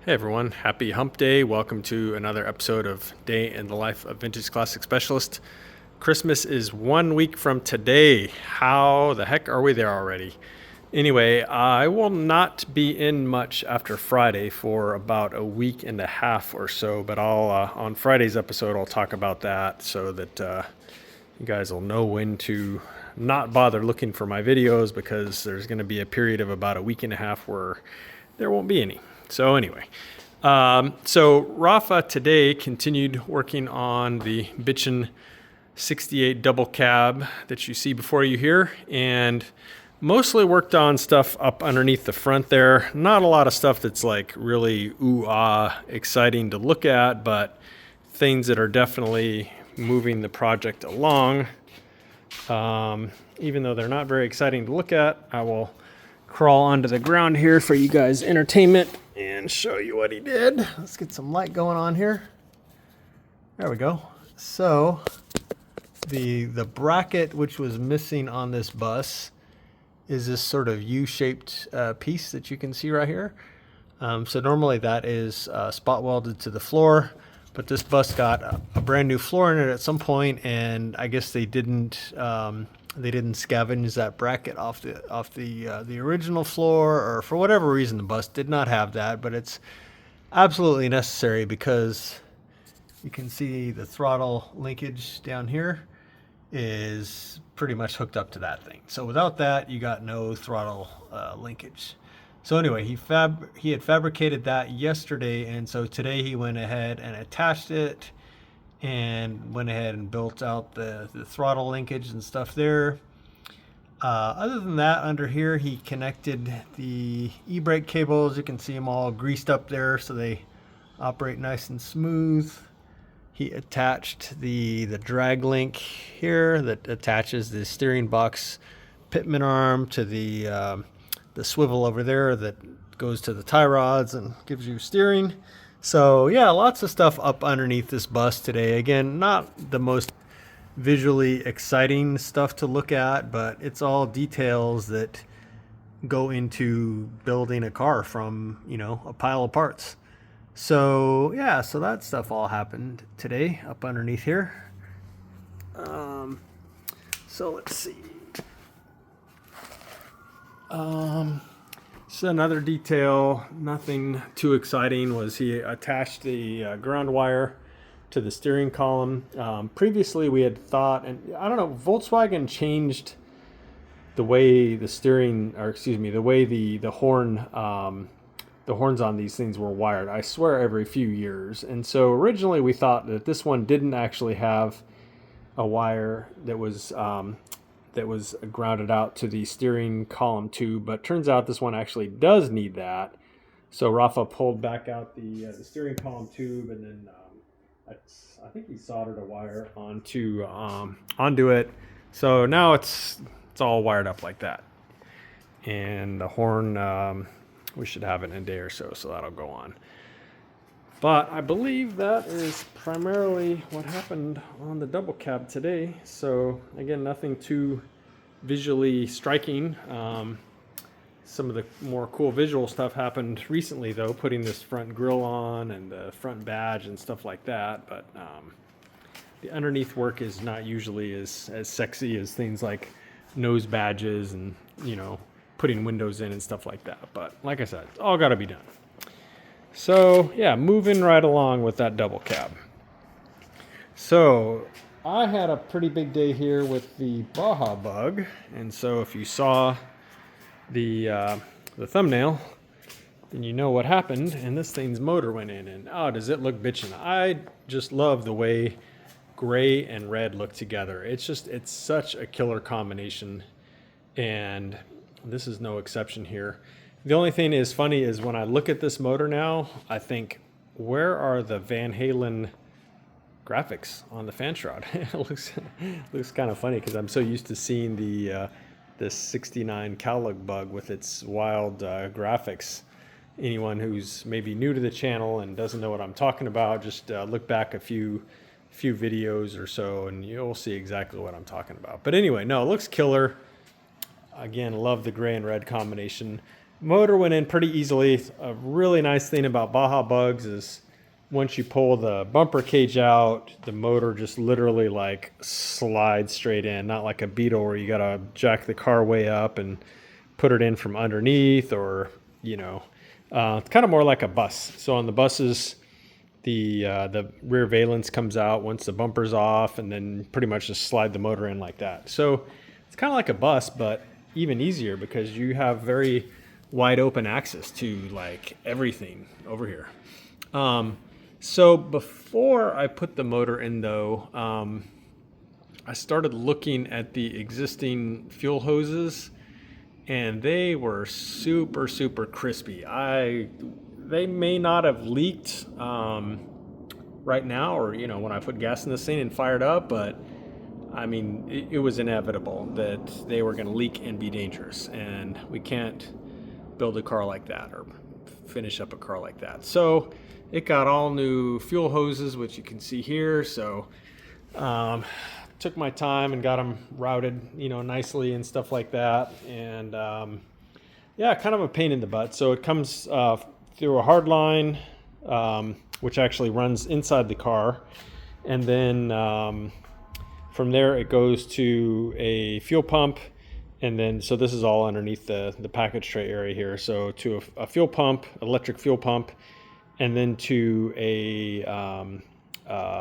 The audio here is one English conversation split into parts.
Hey everyone, happy hump day. Welcome to another episode of Day in the Life of Vintage Classic Specialist. Christmas is 1 week from today. How the heck are we there already? Anyway, I will not be in much after Friday for about a week and a half or so, but on Friday's episode I'll talk about that so that you guys will know when to not bother looking for my videos, because there's going to be a period of about a week and a half where there won't be any. So anyway, so Rafa today continued working on the Bitchin 68 double cab that you see before you here, and mostly worked on stuff up underneath the front there. Not a lot of stuff that's like really ooh-ah exciting to look at, but things that are definitely moving the project along. Even though they're not very exciting to look at, I will crawl onto the ground here for you guys' entertainment and show you what he did. Let's get some light going on here. There we go. So the bracket which was missing on this bus is this sort of U-shaped piece that you can see right here. So normally that is spot welded to the floor, but this bus got a brand new floor in it at some point, and I guess they didn't scavenge that bracket off the original floor, or for whatever reason the bus did not have that. But it's absolutely necessary because you can see the throttle linkage down here is pretty much hooked up to that thing. So without that, you got no throttle linkage. So anyway, he had fabricated that yesterday, and so today he went ahead and attached it and went ahead and built out the throttle linkage and stuff there. Other than that, under here he connected the e-brake cables. You can see them all greased up there so they operate nice and smooth. He attached the drag link here that attaches the steering box pitman arm to the swivel over there that goes to the tie rods and gives you steering. So yeah, lots of stuff up underneath this bus today. Again, not the most visually exciting stuff to look at, but it's all details that go into building a car from, a pile of parts. So yeah, so that stuff all happened today up underneath here. So let's see. So another detail, nothing too exciting, was he attached the ground wire to the steering column. Previously we had thought, and I don't know, Volkswagen changed the way the way the horns on these things were wired, I swear, every few years. And so originally we thought that this one didn't actually have a wire that was grounded out to the steering column tube, but turns out this one actually does need that. So Rafa pulled back out the steering column tube, and then I think he soldered a wire onto it. So now it's all wired up like that. And the horn, we should have it in a day or so that'll go on. But I believe that is primarily what happened on the double cab today. So again, nothing too visually striking. Some of the more cool visual stuff happened recently, though, putting this front grille on and the front badge and stuff like that. But the underneath work is not usually as sexy as things like nose badges and, putting windows in and stuff like that. But like I said, it's all got to be done. So yeah, moving right along with that double cab. So I had a pretty big day here with the Baja Bug, and so if you saw the thumbnail, then you know what happened. And this thing's motor went in, and oh, does it look bitchin'! I just love the way gray and red look together. It's such a killer combination, and this is no exception here. The only thing is funny is when I look at this motor now, I think, where are the Van Halen graphics on the fan shroud? It looks kind of funny because I'm so used to seeing this 69 Cowlug Bug with its wild graphics. Anyone who's maybe new to the channel and doesn't know what I'm talking about, just look back a few videos or so and you'll see exactly what I'm talking about. But anyway, no, it looks killer. Again, love the gray and red combination. Motor went in pretty easily. A really nice thing about Baja Bugs is once you pull the bumper cage out, the motor just literally like slides straight in, not like a Beetle where you gotta jack the car way up and put it in from underneath, or it's kind of more like a bus. So on the buses, the rear valence comes out once the bumper's off, and then pretty much just slide the motor in like that. So it's kind of like a bus, but even easier because you have very wide open access to like everything over here. So before I put the motor in though, I started looking at the existing fuel hoses, and they were super, super crispy. They may not have leaked right now, or when I put gas in this thing and fired up, but I mean, it was inevitable that they were going to leak and be dangerous, and we can't build a car like that or finish up a car like that. So it got all new fuel hoses, which you can see here. So took my time and got them routed, nicely and stuff like that. And yeah, kind of a pain in the butt. So it comes through a hard line, which actually runs inside the car. And then from there, it goes to a fuel pump. And then, so this is all underneath the package tray area here. So to a fuel pump, electric fuel pump, and then to a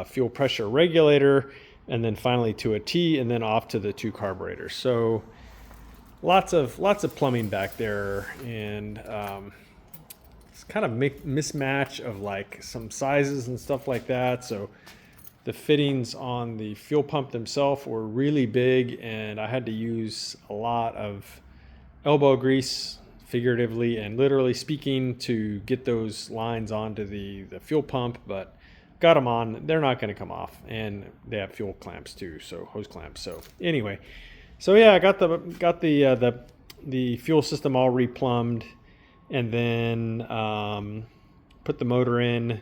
fuel pressure regulator, and then finally to a T, and then off to the 2 carburetors. So lots of plumbing back there, and it's kind of mismatch of like some sizes and stuff like that. So the fittings on the fuel pump themselves were really big, and I had to use a lot of elbow grease, figuratively and literally speaking, to get those lines onto the fuel pump, but got them on. They're not going to come off, and they have fuel clamps too, so hose clamps. So anyway, so yeah, I got the fuel system all replumbed, and then put the motor in.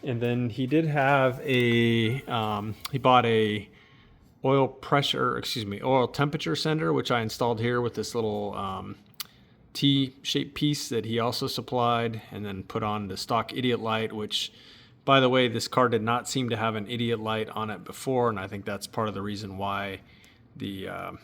And then he did have he bought a oil temperature sender, which I installed here with this little T-shaped piece that he also supplied, and then put on the stock idiot light, which, by the way, this car did not seem to have an idiot light on it before, and I think that's part of the reason why the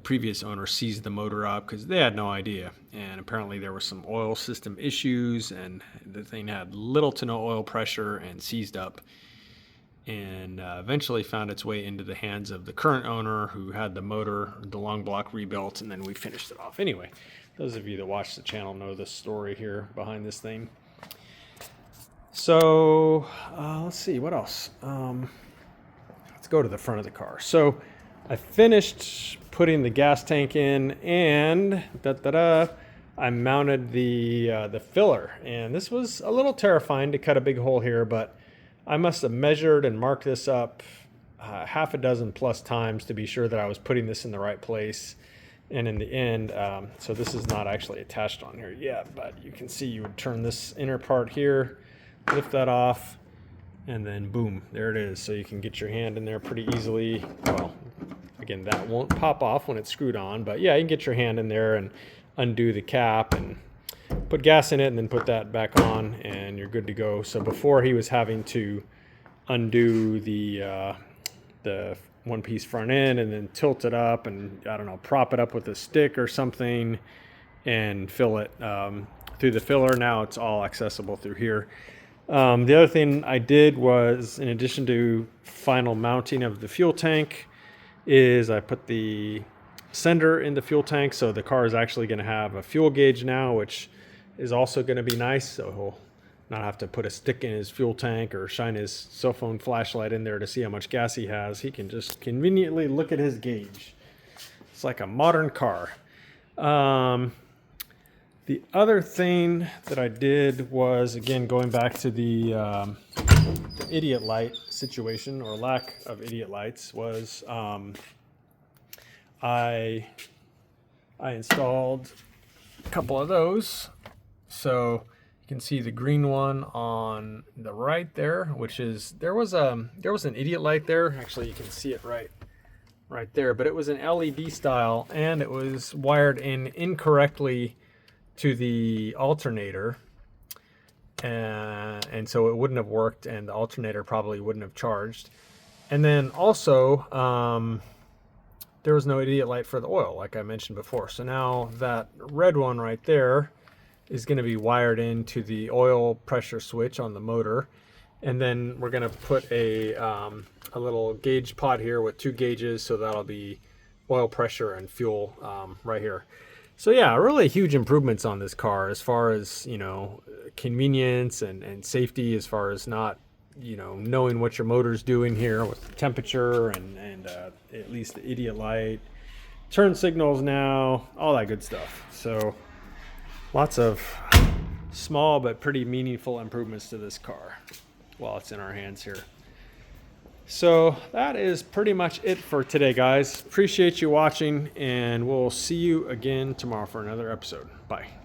previous owner seized the motor up, because they had no idea. And apparently there were some oil system issues, and the thing had little to no oil pressure and seized up, and eventually found its way into the hands of the current owner, who had the motor, the long block, rebuilt, and then we finished it off. Anyway, those of you that watch the channel know the story here behind this thing. So let's see, what else? Let's go to the front of the car. So I finished putting the gas tank in, and I mounted the filler. And this was a little terrifying to cut a big hole here, but I must have measured and marked this up half a dozen plus times to be sure that I was putting this in the right place. And in the end, so this is not actually attached on here yet, but you can see you would turn this inner part here, lift that off, and then boom, there it is. So you can get your hand in there pretty easily. Well, again, that won't pop off when it's screwed on, but yeah, you can get your hand in there and undo the cap and put gas in it, and then put that back on, and you're good to go. So before, he was having to undo the one-piece front end and then tilt it up and, I don't know, prop it up with a stick or something and fill it through the filler. Now it's all accessible through here. The other thing I did was, in addition to final mounting of the fuel tank, is I put the sender in the fuel tank. So the car is actually going to have a fuel gauge now, which is also going to be nice. So he'll not have to put a stick in his fuel tank or shine his cell phone flashlight in there to see how much gas he has. He can just conveniently look at his gauge. It's like a modern car. The other thing that I did was, again, going back to the idiot light situation, or lack of idiot lights, was I installed a couple of those. So you can see the green one on the right there, which is, there was an idiot light there. Actually, you can see it right there, but it was an LED style, and it was wired in incorrectly to the alternator, and so it wouldn't have worked, and the alternator probably wouldn't have charged. And then also there was no idiot light for the oil, like I mentioned before. So now that red one right there is going to be wired into the oil pressure switch on the motor, and then we're going to put a little gauge pot here with 2 gauges, so that'll be oil pressure and fuel right here. So yeah, really huge improvements on this car as far as, you know, convenience and safety, as far as not, you know, knowing what your motor's doing here with temperature and at least the idiot light, turn signals now, all that good stuff. So lots of small but pretty meaningful improvements to this car while it's in our hands here. So that is pretty much it for today, guys. Appreciate you watching, and we'll see you again tomorrow for another episode. Bye.